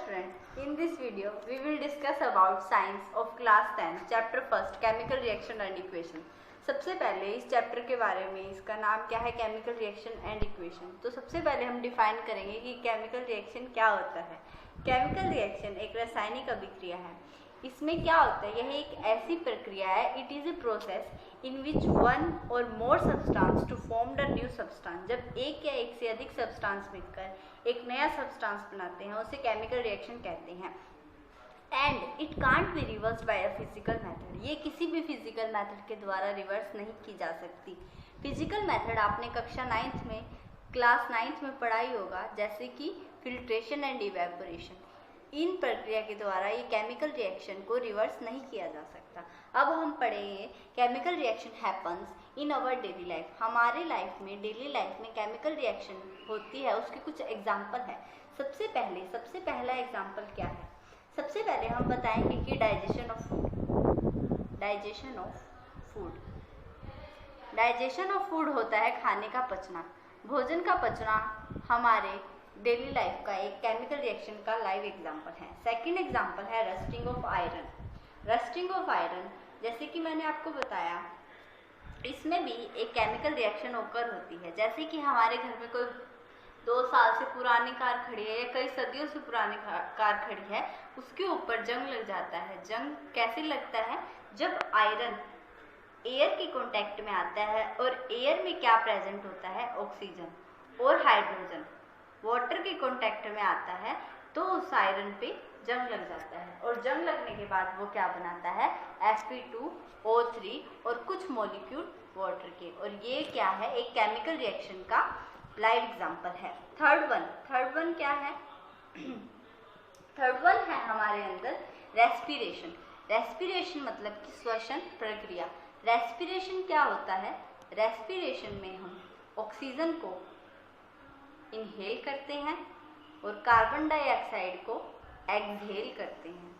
student, in this video we will discuss about science of class 10 chapter 1 chemical reaction and equation। सबसे पहले इस chapter के बारे में, इसका नाम क्या है, केमिकल रिएक्शन एंड इक्वेशन। तो सबसे पहले हम डिफाइन करेंगे कि केमिकल रिएक्शन क्या होता है। केमिकल रिएक्शन एक रासायनिक अभिक्रिया है। इसमें क्या होता है, यह एक ऐसी प्रक्रिया है, it is a process in which one और more substance to form the new substance. जब एक या एक से अधिक सब्सटेंस मिलकर एक नया सब्सटेंस बनाते हैं उसे केमिकल रिएक्शन कहते हैं। And it can't be reverse by a physical method. ये किसी भी फिजिकल मेथड के द्वारा रिवर्स नहीं की जा सकती। फिजिकल मेथड आपने कक्षा 9th में, क्लास 9th में पढ़ाई होगा, जैसे कि फिल्ट्रेशन एंड इवेपोरेशन। इन प्रक्रिया के द्वारा ये केमिकल रिएक्शन को रिवर्स नहीं किया जा सकता। अब हम पढ़ेंगे chemical reaction happens in our daily life. हमारे लाइफ में, डेली लाइफ में केमिकल रिएक्शन होती है, उसके कुछ एग्जाम्पल है। सबसे पहला एग्जाम्पल क्या है, सबसे पहले हम बताएंगे कि डाइजेशन ऑफ फूड होता है खाने का पचना। भोजन का पचना हमारे डेली लाइफ का एक केमिकल रिएक्शन का लाइव एग्जाम्पल है। सेकंड एग्जाम्पल है रस्टिंग ऑफ आयरन। जैसे कि मैंने आपको बताया, इसमें भी एक केमिकल रिएक्शन ओकर होती है। जैसे कि हमारे घर में कोई 2 साल से पुरानी कार खड़ी है या कई सदियों से पुरानी कार खड़ी है, उसके ऊपर जंग लग जाता है। जंग कैसे लगता है, जब आयरन एयर के कांटेक्ट में आता है, और एयर में क्या प्रेजेंट होता है, ऑक्सीजन और हाइड्रोजन वाटर के कांटेक्ट में आता है, तो उस आयरन पे जंग लग जाता है। और जंग लगने के बाद वो क्या बनाता है, Sp2O3 और कुछ मॉलिक्यूल वाटर के। और ये क्या है, एक केमिकल रिएक्शन का लाइव एग्जांपल है। थर्ड वन क्या है थर्ड वन है हमारे अंदर रेस्पिरेशन मतलब कि श्वसन प्रक्रिया। रेस्पिरेशन क्या होता है, रेस्पिरेशन में हम ऑक्सीजन को इनहेल करते हैं और कार्बन डाइऑक्साइड को एक्सहेल करते हैं।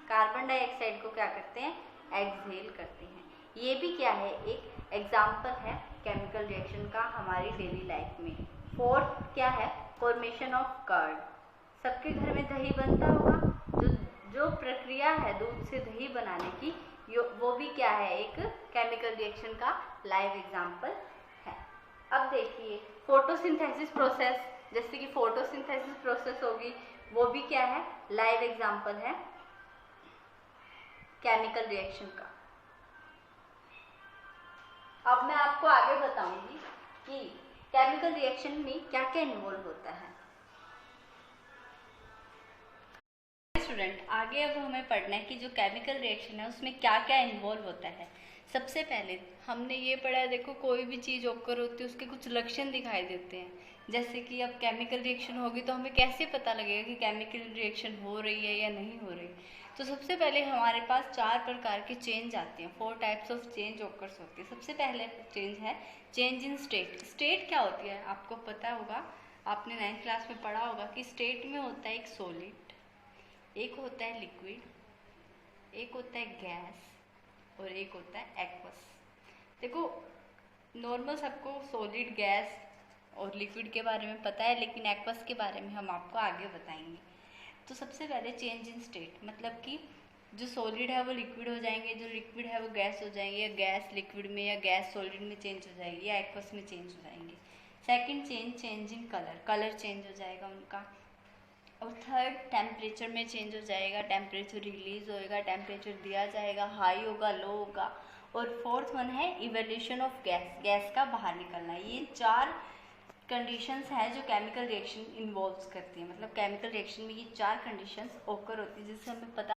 कार्बन डाइऑक्साइड को क्या करते हैं, एक्सहेल करते हैं। ये भी क्या है, एक एग्जाम्पल है केमिकल रिएक्शन का हमारी डेली लाइफ में। फोर्थ क्या है, फॉर्मेशन ऑफ कर्ड। सबके घर में दही बनता होगा, जो प्रक्रिया है दूध से दही बनाने की, वो भी क्या है, एक केमिकल रिएक्शन का लाइव एग्जाम्पल है। अब देखिए फोटोसिंथेसिस प्रोसेस, जैसे कि फोटोसिंथेसिस प्रोसेस होगी, वो भी क्या है, लाइव एग्जाम्पल है केमिकल रिएक्शन का। अब मैं आपको आगे बताऊंगी कि केमिकल रिएक्शन में क्या क्या इन्वॉल्व होता है। स्टूडेंट, आगे अब हमें पढ़ना है कि जो केमिकल रिएक्शन है उसमें क्या क्या इन्वॉल्व होता है। सबसे पहले हमने ये पढ़ा, देखो कोई भी चीज़ ओकर होती है उसके कुछ लक्षण दिखाई देते हैं। जैसे कि अब केमिकल रिएक्शन होगी तो हमें कैसे पता लगेगा कि केमिकल रिएक्शन हो रही है या नहीं हो रही। तो सबसे पहले हमारे पास 4 प्रकार के चेंज आते हैं, 4 टाइप्स ऑफ चेंज ओकर्स होती है। सबसे पहले चेंज है चेंज इन स्टेट क्या होती है, आपको पता होगा, आपने 9th क्लास में पढ़ा होगा कि स्टेट में होता है एक सॉलिड, एक होता है लिक्विड, एक होता है गैस और एक होता है एक्वस। देखो नॉर्मल सबको सॉलिड, गैस और लिक्विड के बारे में पता है, लेकिन एक्वस के बारे में हम आपको आगे बताएंगे। तो सबसे पहले चेंज इन स्टेट मतलब कि जो सॉलिड है वो लिक्विड हो जाएंगे, जो लिक्विड है वो गैस हो जाएंगे, या गैस लिक्विड में या गैस सॉलिड में चेंज हो जाएगी, या एक्वस में चेंज हो जाएंगे। Second change in colour change हो जाएगा उनका। और थर्ड टेम्परेचर में चेंज हो जाएगा, टेम्परेचर रिलीज होएगा, टेम्परेचर दिया जाएगा, हाई होगा, लो होगा। और फोर्थ वन है इवोल्यूशन ऑफ गैस का बाहर निकलना। ये 4 कंडीशंस हैं जो केमिकल रिएक्शन इन्वॉल्व करती हैं। मतलब केमिकल रिएक्शन में ये 4 कंडीशंस ओकर होती है, जिससे हमें पता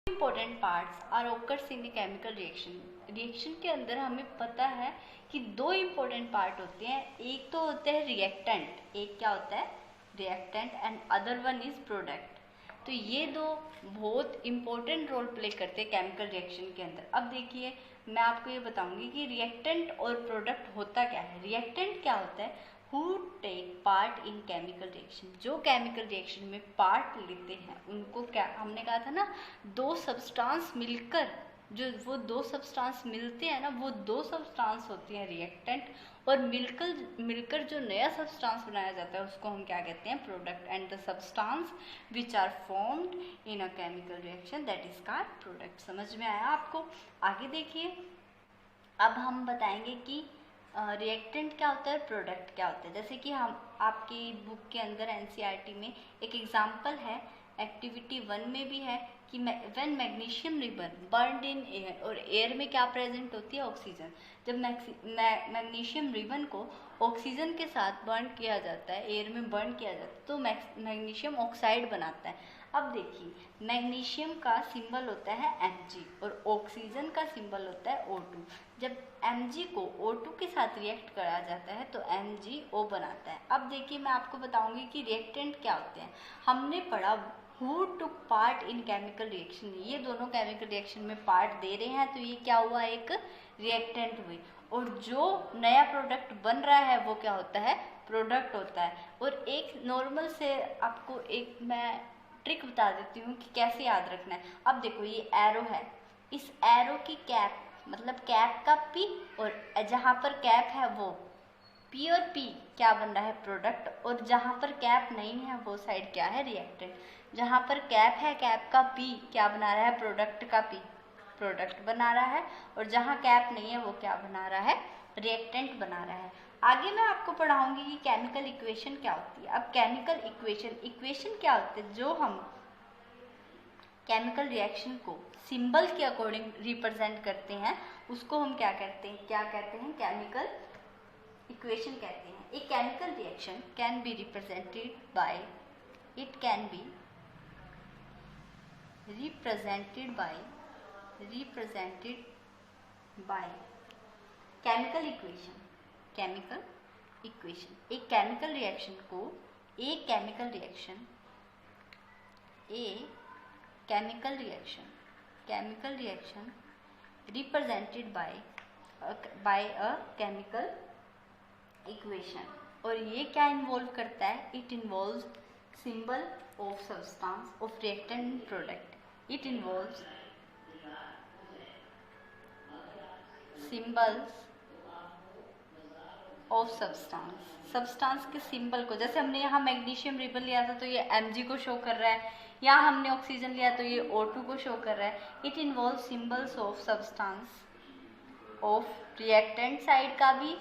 important parts are occurs in chemical reaction के अंदर हमें पता है कि 2 इंपॉर्टेंट पार्ट होते हैं। एक तो होता है रिएक्टेंट, एक क्या होता है reactant, and other one is product. तो ये 2 बहुत इंपॉर्टेंट रोल प्ले करते हैं केमिकल रिएक्शन के अंदर। अब देखिए मैं आपको ये बताऊंगी कि रिएक्टेंट और प्रोडक्ट होता क्या है। रिएक्टेंट क्या होता है, who take part in chemical reaction, जो केमिकल रिएक्शन में पार्ट लेते हैं उनको क्या, हमने कहा था ना, 2 सब्सटेंस मिलकर जो वो दो सब्सटेंस मिलते हैं ना, वो दो सब्सटेंस होती हैं रिएक्टेंट, और मिलकर जो नया सब्सटेंस बनाया जाता है उसको हम क्या कहते हैं, product. And the substance which are formed in a chemical reaction that is called product. समझ में आया आपको? आगे देखिए, अब हम बताएंगे कि रिएक्टेंट क्या होता है, प्रोडक्ट क्या होता है। जैसे कि हम आपकी बुक के अंदर एनसीईआरटी में एक एग्जाम्पल है, एक्टिविटी 1 में भी है कि when magnesium ribbon burned in air, और एयर में क्या प्रेजेंट होती है, ऑक्सीजन। जब मैग्नीशियम रिबन को ऑक्सीजन के साथ बर्न किया जाता है, एयर में बर्न किया जाता है, तो मैग्नीशियम ऑक्साइड बनाता है। अब देखिए, मैग्नीशियम का सिंबल होता है Mg और ऑक्सीजन का सिंबल होता है O2। जब Mg को O2 के साथ रिएक्ट करा जाता है तो MgO बनाता है। अब देखिए, मैं आपको बताऊंगी कि रिएक्टेंट क्या होते हैं। हमने पढ़ा who took part in chemical reaction, ये दोनों केमिकल रिएक्शन में पार्ट दे रहे हैं, तो ये क्या हुआ, एक रिएक्टेंट हुई। और जो नया प्रोडक्ट बन रहा है वो क्या होता है, प्रोडक्ट होता है। और एक नॉर्मल से आपको एक मैं ट्रिक बता देती हूँ कि कैसे याद रखना है। अब देखो, ये एरो है, इस एरो की कैप मतलब कैप का P, और जहाँ पर कैप है वो P और P क्या बन रहा है, प्रोडक्ट। और जहाँ पर कैप नहीं है वो साइड क्या है, रिएक्टेंट। जहाँ पर कैप है, कैप का P क्या बना रहा है, प्रोडक्ट का P प्रोडक्ट बना रहा है, और जहाँ कैप नहीं है वो क्या बना रहा है, रिएक्टेंट बना रहा है। आगे मैं आपको पढ़ाऊंगी कि केमिकल इक्वेशन क्या होती है। अब केमिकल इक्वेशन क्या होते हैं, जो हम केमिकल रिएक्शन को सिंबल के अकॉर्डिंग रिप्रेजेंट करते हैं उसको हम क्या कहते हैं, केमिकल इक्वेशन कहते हैं। एक chemical reaction can be represented by, it can be represented by chemical equation. एक केमिकल रिएक्शन को एक chemical reaction represented by a chemical equation. और ये क्या इन्वॉल्व करता है, it involves symbol of substance of reactant and product. It involves symbols of substance के symbol को, जैसे हमने यहाँ मैग्नीशियम रिबन लिया था तो ये Mg को शो कर रहा है, यहाँ हमने ऑक्सीजन लिया तो ये O2 को शो कर रहा है। It involve symbols of substance of reactant side का भी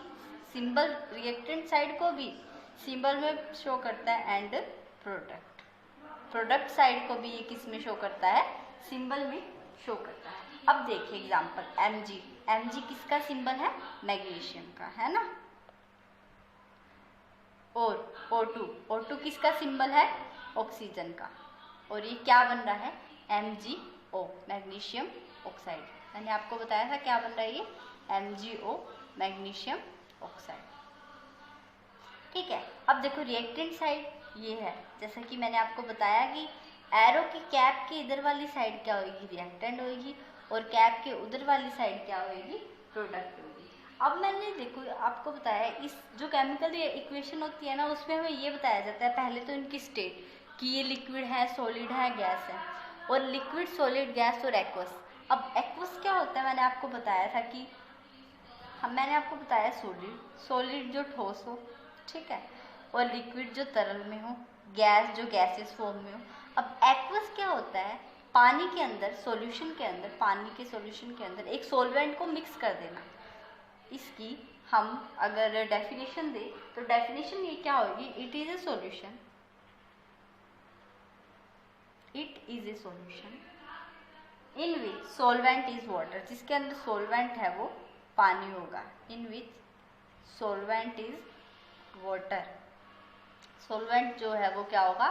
सिंबल, रिएक्टेंट साइड को भी सिंबल में शो करता है, एंड प्रोडक्ट साइड को भी ये किस में शो करता है, सिंबल में शो करता है। अब देखिए एग्जांपल, Mg किसका सिंबल है, मैग्नीशियम का, है ना। और O2 किसका सिंबल है, ऑक्सीजन का। और ये क्या बन रहा है, MgO, मैग्नीशियम ऑक्साइड। मैंने आपको बताया था क्या बन रहा है, ये MgO, मैग्नीशियम ऑक्साइड। ठीक है। अब देखो रिएक्टेंट साइड ये है, जैसा कि मैंने आपको बताया कि एरो की कैप के इधर वाली साइड क्या होगी, रिएक्टेंट होगी, और कैप के उधर वाली साइड क्या होगी, प्रोडक्ट होगी। अब मैंने देखो आपको बताया, इस जो केमिकल इक्वेशन होती है ना, उसमें हमें ये बताया जाता है पहले तो इनकी स्टेट कि ये लिक्विड है, सॉलिड है, गैस है, और लिक्विड, सॉलिड, गैस और एक्वस। अब एक्वस क्या होता है, मैंने आपको बताया था कि मैंने आपको बताया सॉलिड जो ठोस हो, ठीक है, और लिक्विड जो तरल में हो, गैस जो गैसेस फॉर्म में हो। अब एक्वस क्या होता है, पानी के अंदर, सॉल्यूशन के अंदर, पानी के सॉल्यूशन के अंदर एक सॉल्वेंट को मिक्स कर देना। इसकी हम अगर डेफिनेशन दें तो डेफिनेशन ये क्या होगी, it is a solution in which solvent is water, जिसके अंदर सॉल्वेंट है वो पानी होगा। इन विच सॉल्वेंट इज वाटर, सॉल्वेंट जो है वो क्या होगा,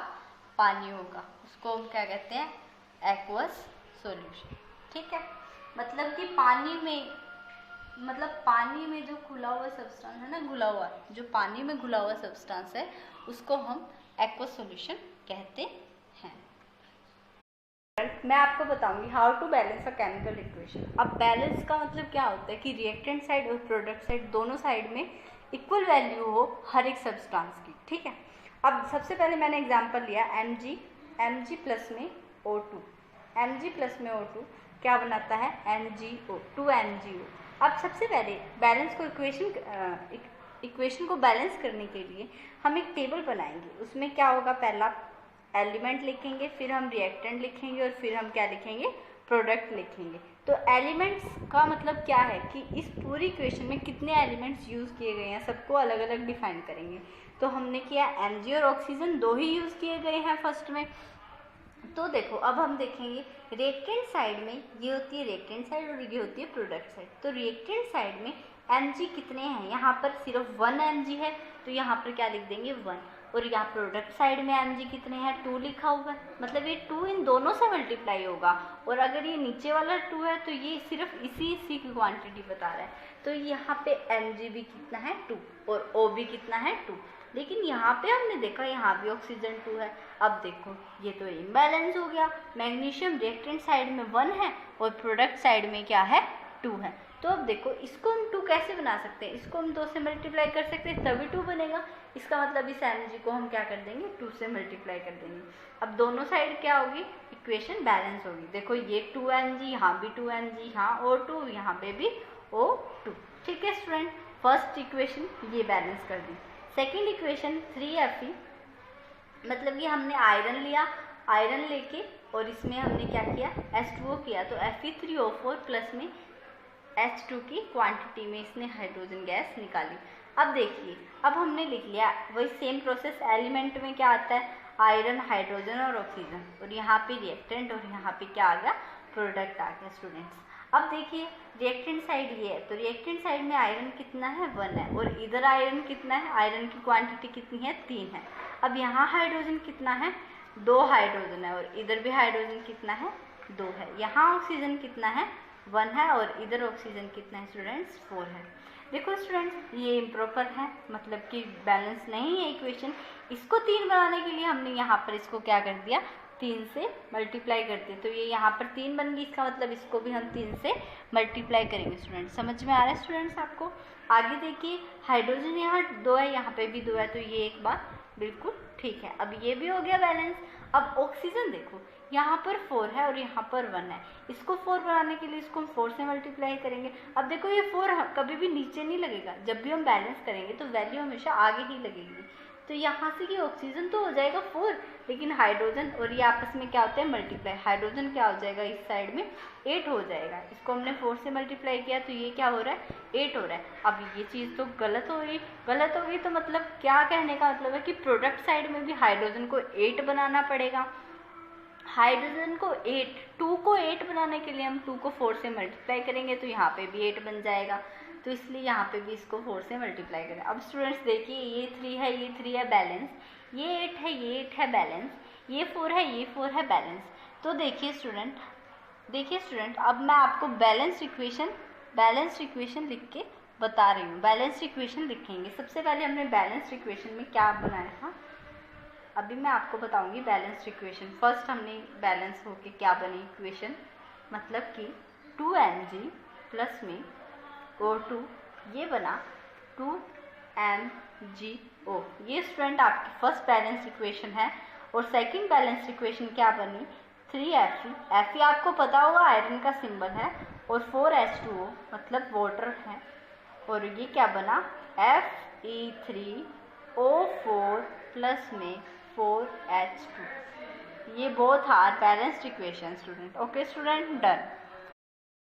पानी होगा। उसको हम क्या कहते हैं, एक्वस सॉल्यूशन। ठीक है, मतलब कि पानी में जो घुला हुआ सब्सटेंस है ना, जो पानी में घुला हुआ सब्सटेंस है उसको हम एक्वस सॉल्यूशन कहते हैं। मैं आपको बताऊंगी how to balance a chemical equation. अब बैलेंस का मतलब क्या होता है कि रिएक्टेंट साइड और प्रोडक्ट साइड दोनों साइड में इक्वल वैल्यू हो हर एक सब्सटेंस की। ठीक है, अब सबसे पहले मैंने एग्जांपल लिया Mg प्लस में O2, क्या बनाता है, NGO, 2NGO। अब सबसे पहले बैलेंस को इक्वेशन को बैलेंस करने के लिए हम एक टेबल बनाएंगे। उसमें क्या होगा, पहला एलिमेंट लिखेंगे, फिर हम रिएक्टेंट लिखेंगे और फिर हम क्या लिखेंगे, प्रोडक्ट लिखेंगे। तो एलिमेंट्स का मतलब क्या है कि इस पूरी इक्वेशन में कितने एलिमेंट्स यूज़ किए गए हैं, सबको अलग अलग डिफाइन करेंगे। तो हमने किया Mg और ऑक्सीजन, 2 ही यूज़ किए गए हैं फर्स्ट में। तो देखो अब हम देखेंगे रिएक्टेंट साइड में ये होती है रिएक्टेंट साइड और ये होती है प्रोडक्ट साइड। तो रिएक्टेंट साइड में Mg कितने हैं, यहाँ पर सिर्फ 1 Mg है, तो यहाँ पर क्या लिख देंगे 1। और यहाँ प्रोडक्ट साइड में Mg कितने हैं, 2 लिखा हुआ है, मतलब ये 2 इन दोनों से मल्टीप्लाई होगा। और अगर ये नीचे वाला 2 है तो ये सिर्फ इसी की क्वांटिटी बता रहा है। तो यहाँ पे Mg भी कितना है 2 और O भी कितना है 2। लेकिन यहाँ पे हमने देखा यहाँ भी ऑक्सीजन 2 है। अब देखो ये तो इम्बैलेंस हो गया, मैग्नीशियम रिएक्टेंट साइड में 1 है और प्रोडक्ट साइड में क्या है 2 है। तो अब देखो इसको हम 2 कैसे बना सकते हैं, इसको हम 2 से मल्टीप्लाई कर सकते हैं तभी 2 बनेगा। इसका मतलब इस Mg को हम क्या कर देंगे 2 से मल्टीप्लाई कर देंगे। अब दोनों साइड क्या होगी, इक्वेशन बैलेंस होगी। देखो ये 2 Mg, यहाँ भी 2 Mg, यहाँ O2, यहाँ पे भी O2। ठीक है स्टूडेंट, फर्स्ट इक्वेशन ये बैलेंस कर दी। सेकेंड इक्वेशन 3Fe, मतलब ये हमने आयरन लिया, आयरन लेके और इसमें हमने क्या किया H2O किया, तो Fe3O4 प्लस में H2 की क्वांटिटी में इसने हाइड्रोजन गैस निकाली। अब देखिए अब हमने लिख लिया वही सेम प्रोसेस, एलिमेंट में क्या आता है आयरन, हाइड्रोजन और ऑक्सीजन, और यहाँ पे रिएक्टेंट और यहाँ पे क्या आ गया प्रोडक्ट आ गया स्टूडेंट्स। अब देखिए रिएक्टेंट साइड ये है, तो रिएक्टेंट साइड में आयरन कितना है 1 है और इधर आयरन कितना है, आयरन की क्वांटिटी कितनी है 3 है। अब यहाँ हाइड्रोजन कितना है 2 हाइड्रोजन है और इधर भी हाइड्रोजन कितना है 2 है। यहाँ ऑक्सीजन कितना है 1 है और इधर ऑक्सीजन कितना है स्टूडेंट्स 4 है। देखो स्टूडेंट्स ये इम्प्रॉपर है, मतलब कि बैलेंस नहीं है इक्वेशन। इसको 3 बनाने के लिए हमने यहाँ पर इसको क्या कर दिया 3 से मल्टीप्लाई कर दिया, तो ये यहाँ पर 3 बन गई, इसका मतलब इसको भी हम 3 से मल्टीप्लाई करेंगे। स्टूडेंट्स समझ में आ रहा है स्टूडेंट्स आपको। आगे देखिए हाइड्रोजन यहाँ 2 है, यहाँ पे भी 2 है, तो ये एक बात बिल्कुल ठीक है। अब ये भी हो गया बैलेंस। अब ऑक्सीजन देखो यहाँ पर 4 है और यहाँ पर 1 है, इसको 4 बनाने के लिए इसको हम 4 से मल्टीप्लाई करेंगे। अब देखो ये 4 कभी भी नीचे नहीं लगेगा, जब भी हम बैलेंस करेंगे तो वैल्यू हमेशा आगे ही लगेगी। तो यहाँ से ये ऑक्सीजन तो हो जाएगा 4, लेकिन हाइड्रोजन और ये आपस में क्या होता है मल्टीप्लाई, हाइड्रोजन क्या हो जाएगा इस साइड में 8 हो जाएगा। इसको हमने 4 से मल्टीप्लाई किया तो ये क्या हो रहा है 8 हो रहा है। अब ये चीज़ तो गलत हो गई, तो मतलब क्या कहने का मतलब है कि प्रोडक्ट साइड में भी हाइड्रोजन को 8 बनाना पड़ेगा। हाइड्रोजन को 2 को 8 बनाने के लिए हम 2 को 4 से मल्टीप्लाई करेंगे तो यहाँ पे भी 8 बन जाएगा, तो इसलिए यहाँ पे भी इसको 4 से मल्टीप्लाई करें। अब स्टूडेंट्स देखिए ये 3 है, ये 3 है बैलेंस, ये 8 है, ये 8 है बैलेंस, ये 4 है, ये 4 है बैलेंस। तो देखिए स्टूडेंट अब मैं आपको बैलेंस इक्वेशन लिख के बता रही हूँ। बैलेंस इक्वेशन लिखेंगे, सबसे पहले हमने बैलेंस इक्वेशन में क्या बनाया था अभी मैं आपको बताऊंगी। बैलेंस इक्वेशन फर्स्ट हमने बैलेंस होके क्या बनी इक्वेशन, मतलब कि 2Mg प्लस में O2 ये बना 2MgO। ये स्टूडेंट आपकी फर्स्ट बैलेंस इक्वेशन है। और सेकंड बैलेंस इक्वेशन क्या बनी 3Fe। Fe आपको पता होगा आयरन का सिंबल है, और 4H2O मतलब वाटर है, और ये क्या बना Fe3O4 प्लस में 4H2। ये both are balanced equation student. Okay student done.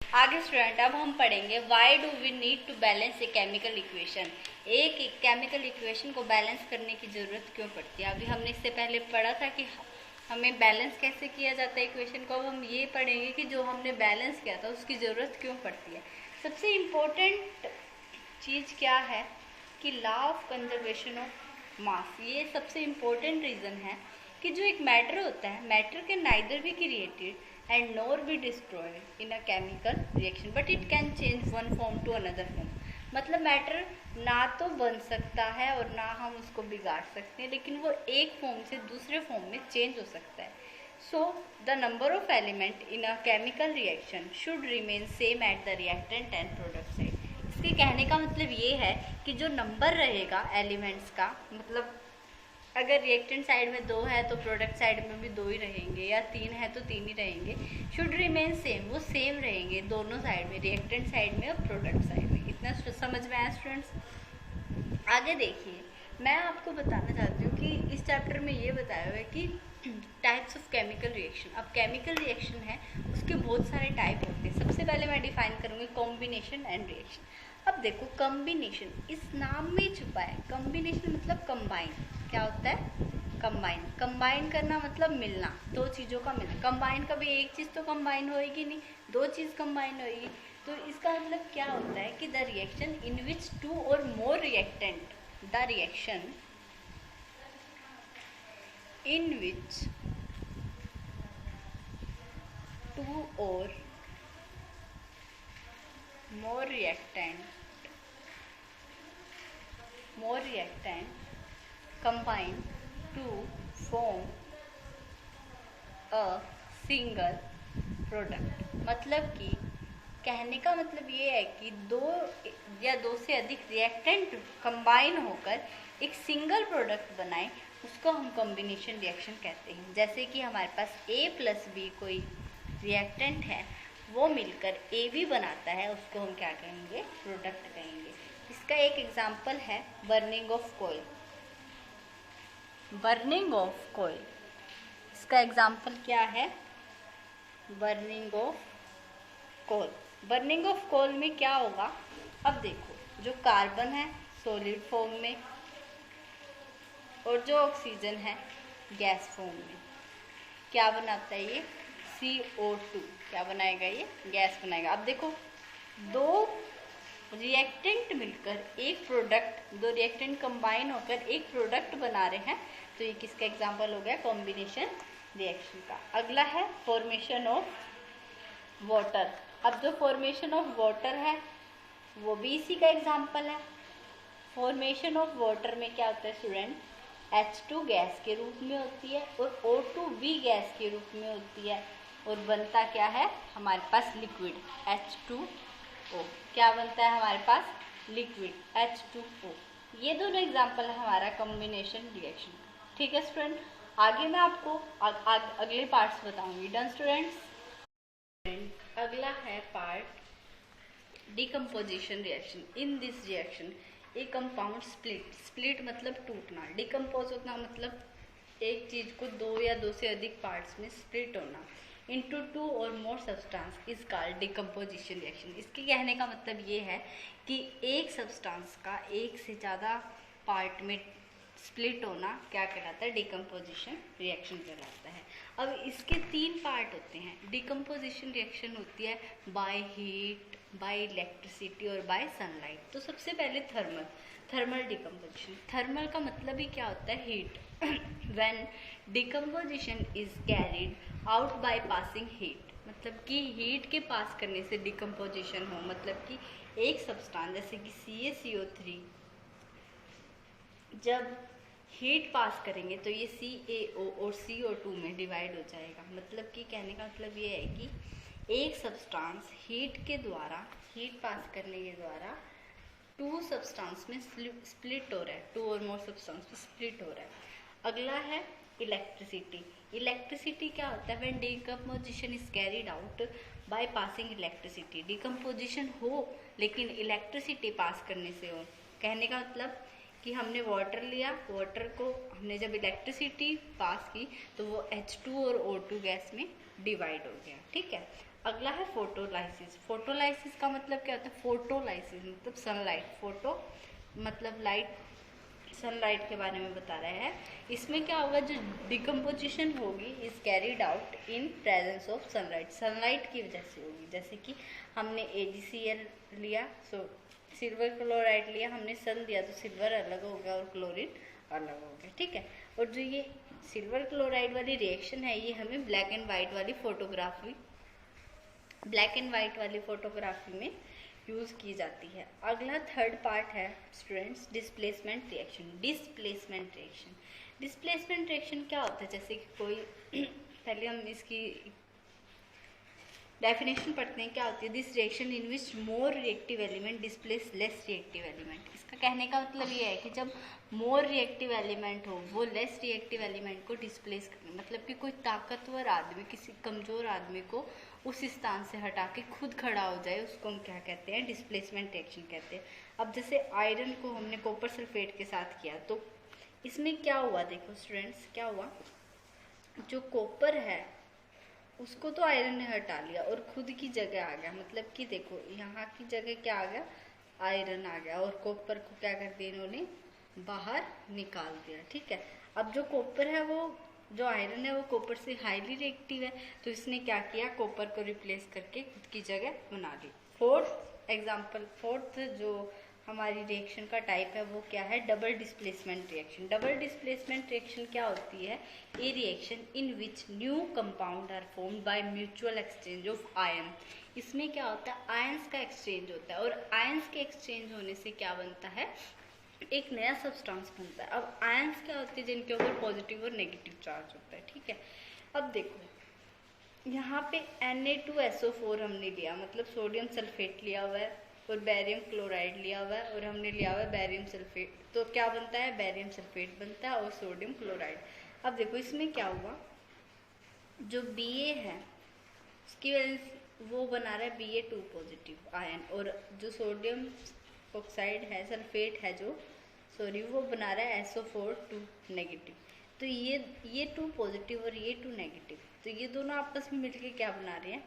आगे स्टूडेंट अब हम पढ़ेंगे why do we need to balance a chemical equation. एक केमिकल इक्वेशन को बैलेंस करने की ज़रूरत क्यों पड़ती है। अभी हमने इससे पहले पढ़ा था कि हमें बैलेंस कैसे किया जाता है इक्वेशन को। अब हम ये पढ़ेंगे कि जो हमने बैलेंस किया था उसकी ज़रूरत क्यों पड़ती है। सबसे इम्पोर्टेंट चीज़ क्या है कि law of conservation of mass, ये सबसे इम्पोर्टेंट रीज़न है कि जो एक मैटर होता है, matter can neither be created and nor be destroyed in a chemical reaction but it can change one form to another form. मतलब मैटर ना तो बन सकता है और ना हम उसको बिगाड़ सकते हैं, लेकिन वो एक फॉर्म से दूसरे फॉर्म में चेंज हो सकता है। So the number of element in a chemical reaction should remain same at the reactant and product side. इसके कहने का मतलब ये है कि जो नंबर रहेगा एलिमेंट्स का, मतलब अगर रिएक्टेंट साइड में 2 है तो प्रोडक्ट साइड में भी 2 ही रहेंगे, या 3 है तो 3 ही रहेंगे। शुड रिमेन सेम, वो सेम रहेंगे दोनों साइड में, रिएक्टेंट साइड में और प्रोडक्ट साइड में। इतना समझ में आया स्टूडेंट्स? आगे देखिए, मैं आपको बताना चाहती हूँ कि इस चैप्टर में ये बताया हुआ है कि टाइप्स ऑफ केमिकल रिएक्शन। अब केमिकल रिएक्शन है, उसके बहुत सारे टाइप होते हैं। सबसे पहले मैं डिफाइन करूँगी कॉम्बिनेशन एंड रिएक्शन। अब देखो, कॉम्बिनेशन इस नाम में छुपा है। कॉम्बिनेशन मतलब कंबाइन। क्या होता है? कंबाइन। कंबाइन करना मतलब मिलना, दो चीज़ों का मिलना। कंबाइन कभी एक चीज़ तो कंबाइन होएगी नहीं, दो चीज़ कंबाइन होएगी। तो इसका मतलब क्या होता है कि द रिएक्शन इन विच 2 और more reactant, the reaction in which 2 or more reactant combine to form a single product। मतलब कि कहने का मतलब ये है कि 2 या 2 से अधिक रिएक्टेंट कंबाइन होकर एक सिंगल प्रोडक्ट बनाए, उसको हम कॉम्बिनेशन रिएक्शन कहते हैं। जैसे कि हमारे पास A प्लस B कोई रिएक्टेंट है, वो मिलकर AB बनाता है, उसको हम क्या कहेंगे? प्रोडक्ट कहेंगे। इसका एक एग्जाम्पल है बर्निंग ऑफ कोयल। बर्निंग ऑफ कोयल, इसका एग्जाम्पल क्या है? Burning of coal. Burning of coal में क्या होगा? अब देखो, जो कार्बन है सॉलिड फॉर्म में और जो ऑक्सीजन है गैस फॉर्म में, क्या बनाता है ये? CO2। क्या बनाएगा ये? गैस बनाएगा। अब देखो, 2 रिएक्टेंट मिलकर एक प्रोडक्ट, 2 रिएक्टेंट कंबाइन होकर एक प्रोडक्ट बना रहे हैं, तो ये किसका एग्जाम्पल हो गया? कॉम्बिनेशन रिएक्शन का। अगला है फॉर्मेशन ऑफ वाटर। अब जो फॉर्मेशन ऑफ वाटर है वो भी इसी का एग्जाम्पल है। फॉर्मेशन ऑफ वाटर में क्या होता है स्टूडेंट? H2 गैस के रूप में होती है और O2 भी गैस के रूप में होती है, और बनता क्या है हमारे पास? Liquid H2O। क्या बनता है हमारे पास? Liquid H2O। ये दोनों एग्जाम्पल है हमारा कॉम्बिनेशन रिएक्शन का। ठीक है स्टूडेंट, आगे मैं आपको अगले पार्ट्स बताऊंगी। Done students? अगला है part decomposition reaction. In this reaction A compound split मतलब टूटना, डिकम्पोज होना मतलब एक चीज को 2 या 2 से अधिक पार्ट्स में स्प्लिट होना, इनटू 2 और more substance is called decomposition reaction. इसके कहने का मतलब ये है कि एक सब्सटेंस का एक से ज़्यादा पार्ट में स्प्लिट होना क्या कहलाता है? डिकम्पोजिशन रिएक्शन कहलाता है। अब इसके 3 पार्ट होते हैं। डिकम्पोजिशन रिएक्शन होती है बाय हीट, बाय इलेक्ट्रिसिटी और बाय सनलाइट। तो सबसे पहले थर्मल डिकम्पोजिशन। थर्मल का मतलब ही क्या होता है? Heat. When decomposition is carried out by passing heat, मतलब कि हीट के पास करने से डिकम्पोजिशन हो, मतलब कि एक सब्सटेंस जैसे कि CaCO3 जब हीट पास करेंगे तो ये CaO और CO2 में डिवाइड हो जाएगा। मतलब कि कहने का मतलब ये है कि एक सब्सटेंस हीट के द्वारा, हीट पास करने के द्वारा 2 सब्सटेंस में स्प्लिट हो रहा है, 2 और मोर सब्सटेंस में स्प्लिट हो रहा है। अगला है इलेक्ट्रिसिटी। इलेक्ट्रिसिटी क्या होता है? When decomposition is carried out by passing electricity. Decomposition हो लेकिन इलेक्ट्रिसिटी पास करने से हो। कहने का मतलब कि हमने वाटर लिया, वाटर को हमने जब इलेक्ट्रिसिटी पास की तो वो H2 और O2 गैस में डिवाइड हो गया। ठीक है, अगला है फोटोलाइसिस। फोटोलाइसिस का मतलब क्या होता है? फोटोलाइसिस मतलब सनलाइट, फोटो मतलब लाइट, सनलाइट के बारे में बता रहा है। इसमें क्या होगा? जो डिकम्पोजिशन होगी is carried out in presence of sunlight, sunlight की वजह से होगी। जैसे कि हमने AgCl लिया, सो सिल्वर क्लोराइड लिया, हमने सन दिया तो सिल्वर अलग हो गया और क्लोरीन अलग हो गया। ठीक है, और जो ये सिल्वर क्लोराइड वाली रिएक्शन है ये हमें ब्लैक एंड वाइट वाली फोटोग्राफी में यूज़ की जाती है। अगला थर्ड पार्ट है students displacement reaction. Displacement reaction क्या होता है? जैसे कि कोई पहले हम इसकी डेफिनेशन पढ़ते हैं क्या होती है। This reaction in which more reactive element displace less reactive element. इसका कहने का मतलब ये है कि जब मोर रिएक्टिव एलिमेंट हो वो लेस रिएक्टिव एलिमेंट को डिस्प्लेस करना, मतलब कि कोई ताकतवर आदमी किसी कमज़ोर आदमी को उस स्थान से हटा के खुद खड़ा हो जाए, उसको हम क्या कहते हैं, डिस्प्लेसमेंट रिएक्शन कहते हैं। अब जैसे आयरन को हमने कॉपर सल्फेट के साथ किया तो इसमें क्या हुआ, देखो स्टूडेंट्स क्या हुआ, जो कॉपर है उसको तो आयरन ने हटा लिया और खुद की जगह आ गया, मतलब कि देखो यहाँ की जगह क्या आ गया, आयरन आ गया, और कॉपर को क्या कर दिया इन्होंने, बाहर निकाल दिया। ठीक है, अब जो कॉपर है वो, जो आयरन है वो कॉपर से हाईली रिएक्टिव है, तो इसने क्या किया, कॉपर को रिप्लेस करके खुद की जगह बना दी। फोर्थ एग्जाम्पल, फोर्थ जो हमारी रिएक्शन का टाइप है वो क्या है, double displacement reaction. Double displacement reaction क्या होती है, a reaction in which new compound are formed by mutual exchange of ion. इसमें क्या होता है, आयंस का एक्सचेंज होता है, और आयंस के एक्सचेंज होने से क्या बनता है, एक नया सब्सटेंस बनता है। अब आयंस क्या होते हैं, जिनके ऊपर पॉजिटिव और नेगेटिव चार्ज होता है। ठीक है, अब देखो यहाँ पे Na2SO4 हमने लिया, मतलब सोडियम सल्फेट लिया हुआ है, और बैरियम क्लोराइड लिया हुआ है, और हमने लिया हुआ है बैरियम सल्फेट, तो क्या बनता है, बैरियम सल्फेट बनता है और सोडियम क्लोराइड। अब देखो इसमें क्या हुआ, जो Ba है उसकी वजह से वो बना रहा है Ba2 पॉजिटिव आयन, और जो सोडियम ऑक्साइड है, सल्फेट है जो, सॉरी, वो बना रहा है SO4 2 नेगेटिव। तो ये 2 पॉजिटिव और ये 2 नेगेटिव, तो ये दोनों आपस में मिलके क्या बना रहे हैं,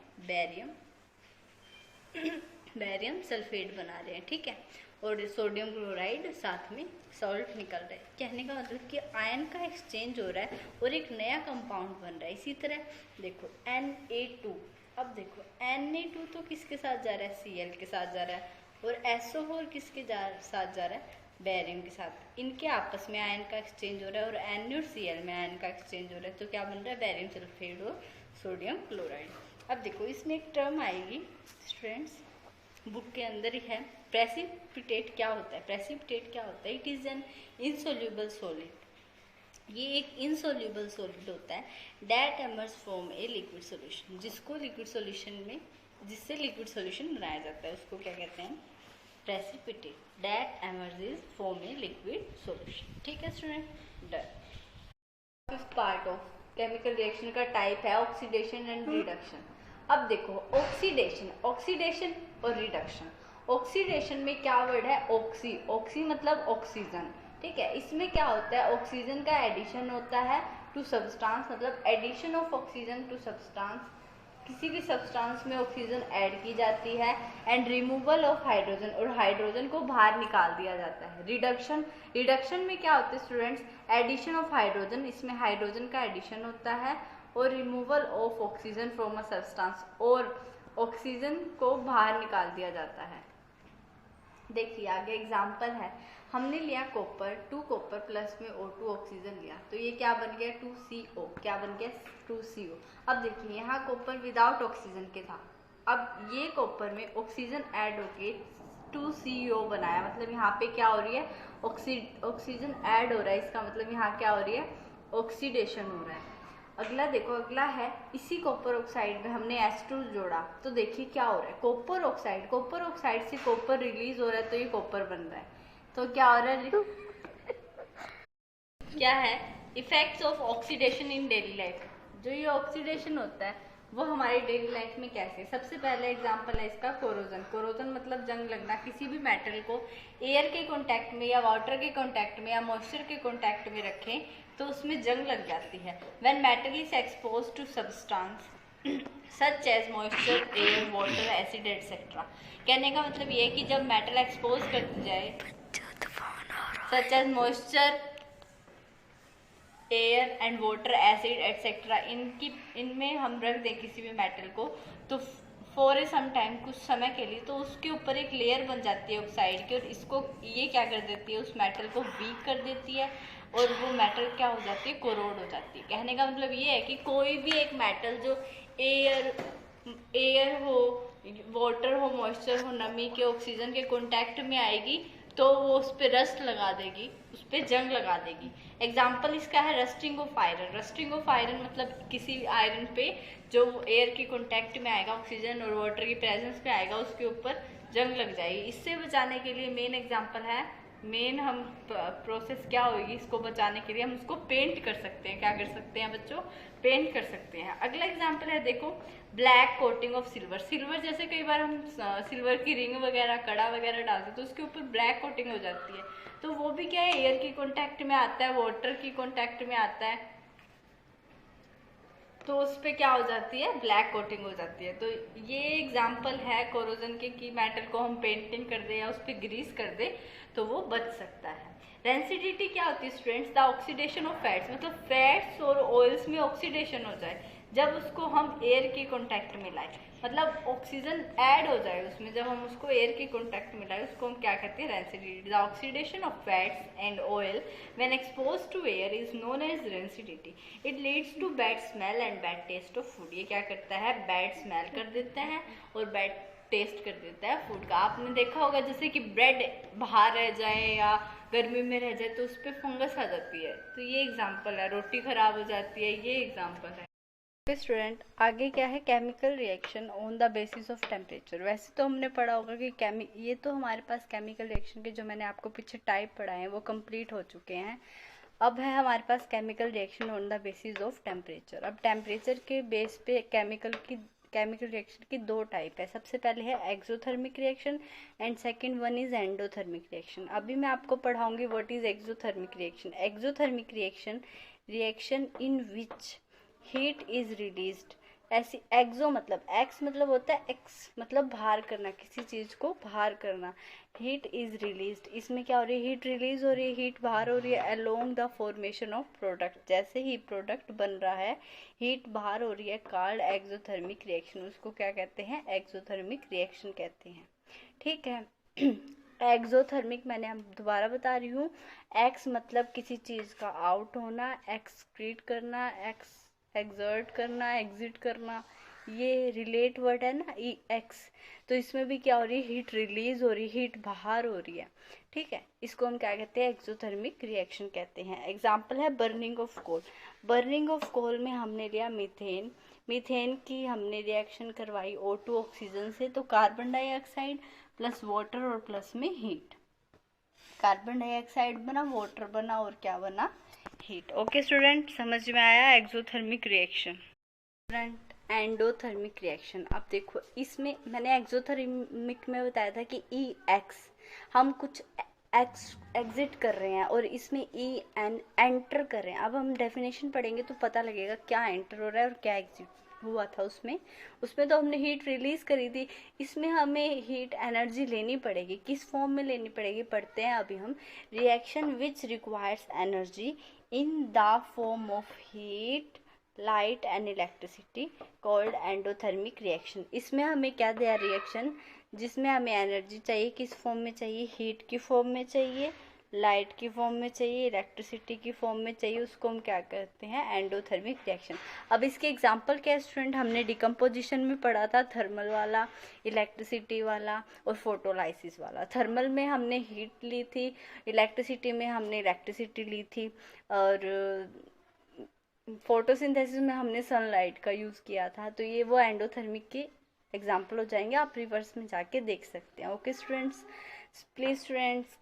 बैरियम सल्फेट बना रहे हैं। ठीक है, और सोडियम क्लोराइड साथ में सॉल्ट निकल रहा है। कहने का मतलब कि आयन का एक्सचेंज हो रहा है और एक नया कंपाउंड बन रहा है। इसी तरह देखो Na2, अब देखो Na2 तो किसके साथ जा रहा है, Cl के साथ जा रहा है, और SO4 किसके साथ जा रहा है, बैरियम के साथ। इनके आपस में आयन का एक्सचेंज हो रहा है, और Na और Cl में आयन का एक्सचेंज हो रहा है, तो क्या बन रहा है, बैरियम सल्फेट और सोडियम क्लोराइड। अब देखो इसमें एक टर्म आएगी स्टूडेंट्स, बुक के अंदर ही है, प्रेसिपिटेट क्या होता है। प्रेसिपिटेट क्या होता है, it is an insoluble solid. ये एक इनसोल्यूबल सॉलिड होता है, that emerge from a liquid solution, जिसको लिक्विड सॉल्यूशन में, जिससे लिक्विड सॉल्यूशन बनाया जाता है, उसको क्या कहते हैं, precipitate, that emerges from a liquid solution. ठीक है student, done. Fifth part of chemical reaction का टाइप है ऑक्सीडेशन एंड रिडक्शन। अब देखो ऑक्सीडेशन, ऑक्सीडेशन और रिडक्शन। ऑक्सीडेशन में क्या वर्ड है, ऑक्सी, ऑक्सी मतलब ऑक्सीजन। ठीक है, इसमें क्या होता है, ऑक्सीजन का एडिशन होता है टू सब्सटेंस, मतलब addition of oxygen to substance, किसी भी सब्सटेंस में ऑक्सीजन ऐड की जाती है, एंड रिमूवल ऑफ हाइड्रोजन, और हाइड्रोजन को बाहर निकाल दिया जाता है। रिडक्शन, रिडक्शन में क्या होता है स्टूडेंट्स, एडिशन ऑफ हाइड्रोजन, इसमें हाइड्रोजन का एडिशन होता है, और removal of oxygen from a substance, और ऑक्सीजन को बाहर निकाल दिया जाता है। देखिए आगे एग्जाम्पल है, हमने लिया कॉपर, 2 कॉपर प्लस में O2 ऑक्सीजन लिया, तो ये क्या बन गया, 2CO, क्या बन गया, 2CO। अब देखिए यहाँ कॉपर विदाउट ऑक्सीजन के था, अब ये कॉपर में ऑक्सीजन ऐड होके 2CO बनाया, मतलब यहाँ पे क्या हो रही है, ऑक्सीजन ऐड हो रहा है, इसका मतलब यहाँ क्या हो रही है, ऑक्सीडेशन हो रहा है। अगला देखो, अगला है, इसी कॉपर ऑक्साइड में हमने H2 जोड़ा, तो देखिए क्या हो रहा है, कॉपर ऑक्साइड से कॉपर रिलीज हो रहा है, तो ये कॉपर बन रहा है। तो क्या हो रहा है, क्या है, effects of oxidation in daily life. जो ये ऑक्सीडेशन होता है वो हमारी डेली लाइफ में कैसे, सबसे पहले एग्जांपल है इसका कोरोजन। कोरोजन मतलब जंग लगना, किसी भी मेटल को एयर के कांटेक्ट में या वाटर के कांटेक्ट में या मॉइस्चर के कांटेक्ट में रखें तो उसमें जंग लग जाती है। When metal is expose to substance such as moisture, air, water, acid etcetera. कहने का मतलब ये है कि जब मेटल एक्सपोज कर दी जाए, such as moisture, air and water, acid etcetera, इनमें हम रख दें किसी भी मेटल को, तो फॉर ए सम टाइम, कुछ समय के लिए, तो उसके ऊपर एक लेयर बन जाती है ऑक्साइड की, और इसको ये क्या कर देती है, उस मेटल को वीक कर देती है, और वो मेटल क्या हो जाती है, कोरोड हो जाती है। कहने का मतलब ये है कि कोई भी एक मेटल जो एयर हो, वाटर हो, मॉइस्चर हो, नमी के, ऑक्सीजन के कांटेक्ट में आएगी तो वो उस पर रस्ट लगा देगी, उस पर जंग लगा देगी। एग्जाम्पल इसका है rusting of iron. Rusting of iron मतलब किसी आयरन पे जो एयर के कांटेक्ट में आएगा, ऑक्सीजन और वाटर की प्रेजेंस में आएगा, उसके ऊपर जंग लग जाएगी। इससे बचाने के लिए मेन एग्जाम्पल है, मेन हम प्रोसेस क्या होगी इसको बचाने के लिए, हम उसको पेंट कर सकते हैं। क्या कर सकते हैं बच्चों? पेंट कर सकते हैं। अगला एग्जाम्पल है देखो, black coating of silver. Silver जैसे कई बार हम सिल्वर की रिंग वगैरह, कड़ा वगैरह डालते हैं तो उसके ऊपर ब्लैक कोटिंग हो जाती है। तो वो भी क्या है, एयर की कांटेक्ट में आता है, वाटर की कांटेक्ट में आता है, तो उस पर क्या हो जाती है, ब्लैक कोटिंग हो जाती है। तो ये एग्जाम्पल है कोरोजन के कि मेटल को हम पेंटिंग कर दे या उस पर ग्रीस कर दे तो वो बच सकता है। रेंसिडिटी क्या होती है students? The oxidation of fats, मतलब फैट्स और ऑयल्स में ऑक्सीडेशन हो जाए जब उसको हम एयर के कांटेक्ट में लाए, मतलब ऑक्सीजन ऐड हो जाए उसमें, जब हम उसको एयर के कांटेक्ट में लाए उसको हम क्या कहते हैं, rancidity. The oxidation of fats and oil when exposed to air is known as rancidity. It leads to bad smell and bad taste of food. ये क्या करता है, बैड स्मेल कर देता है और बैड टेस्ट कर देता है फूड का। आपने देखा होगा जैसे कि ब्रेड बाहर रह जाए या गर्मी में रह जाए तो उस पर फंगस आ जाती है, तो ये एग्जाम्पल है। रोटी खराब हो जाती है, ये एग्जाम्पल है। स्टूडेंट आगे क्या है, chemical reaction on the basis of temperature. वैसे तो हमने पढ़ा होगा कि ये तो हमारे पास केमिकल रिएक्शन के जो मैंने आपको पीछे टाइप पढ़ाए हैं वो कंप्लीट हो चुके हैं। अब है हमारे पास chemical reaction on the basis of temperature. अब टेम्परेचर के बेस पे केमिकल रिएक्शन की दो टाइप है। सबसे पहले है exothermic reaction and second one is endothermic reaction. अभी मैं आपको पढ़ाऊंगी what is exothermic reaction. Exothermic reaction in which heat is released. ऐसी एक्सो मतलब एक्स मतलब होता है, एक्स मतलब बाहर करना, किसी चीज को बाहर करना। हीट इज रिलीज्ड, इसमें क्या हो रही है, हीट रिलीज हो रही है, हीट बाहर हो रही है along the formation of product. जैसे ही प्रोडक्ट बन रहा है हीट बाहर हो रही है, कॉल्ड एक्सोथर्मिक रिएक्शन। उसको क्या कहते हैं, एक्सोथर्मिक रिएक्शन कहते हैं। ठीक है। एक्सोथर्मिक मैंने अब दोबारा बता रही हूँ, एक्स मतलब किसी चीज का आउट होना, एक्सक्रीट करना, एक्सर्ट करना, एग्जिट करना, ये रिलेट वर्ड है ना, ई एक्स। तो इसमें भी क्या हो रही है, हीट रिलीज हो रही है, हीट बाहर हो रही है। ठीक है, इसको हम क्या कहते हैं, एक्सोथर्मिक रिएक्शन कहते हैं। एग्जाम्पल है burning of coal. Burning of coal में हमने लिया मीथेन। मीथेन की हमने रिएक्शन करवाई O2 ऑक्सीजन से, तो कार्बन डाइऑक्साइड प्लस वाटर और प्लस में हीट। कार्बन डाइऑक्साइड बना, वाटर बना और क्या बना, हीट। ओके स्टूडेंट, समझ में आया exothermic reaction. Student endothermic reaction, अब देखो इसमें मैंने एक्सोथर्मिक में बताया था कि ई एक्स, हम कुछ एग्जिट कर रहे हैं और इसमें ई एन एंटर कर रहे हैं। अब हम डेफिनेशन पढ़ेंगे तो पता लगेगा क्या एंटर हो रहा है और क्या एग्जिट हुआ था। उसमें तो हमने हीट रिलीज करी थी, इसमें हमें हीट एनर्जी लेनी पड़ेगी। किस फॉर्म में लेनी पड़ेगी, पढ़ते हैं अभी हम। Reaction which requires energy in the form of heat, light and electricity called endothermic reaction। इसमें हमें क्या दिया, रिएक्शन जिसमें हमें एनर्जी चाहिए, किस फॉर्म में चाहिए, हीट की फॉर्म में चाहिए, लाइट की फॉर्म में चाहिए, इलेक्ट्रिसिटी की फॉर्म में चाहिए, उसको हम क्या कहते हैं, एंडोथर्मिक रिएक्शन। अब इसके एग्जांपल क्या है स्टूडेंट, हमने डिकम्पोजिशन में पढ़ा था, थर्मल वाला, इलेक्ट्रिसिटी वाला और फोटोलाइसिस वाला। थर्मल में हमने हीट ली थी, इलेक्ट्रिसिटी में हमने इलेक्ट्रिसिटी ली थी और फोटोसिंथेसिस में हमने सनलाइट का यूज़ किया था। तो ये वो एंडोथर्मिक के एग्जाम्पल हो जाएंगे, आप रिवर्स में जाके देख सकते हैं। ओके स्टूडेंट्स, प्लीज़ स्टूडेंट्स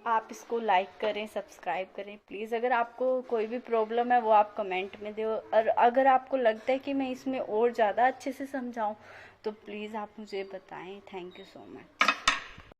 आप इसको लाइक करें, सब्सक्राइब करें प्लीज़। अगर आपको कोई भी प्रॉब्लम है वो आप कमेंट में दो, और अगर आपको लगता है कि मैं इसमें और ज़्यादा अच्छे से समझाऊं तो प्लीज़ आप मुझे बताएं। Thank you so much.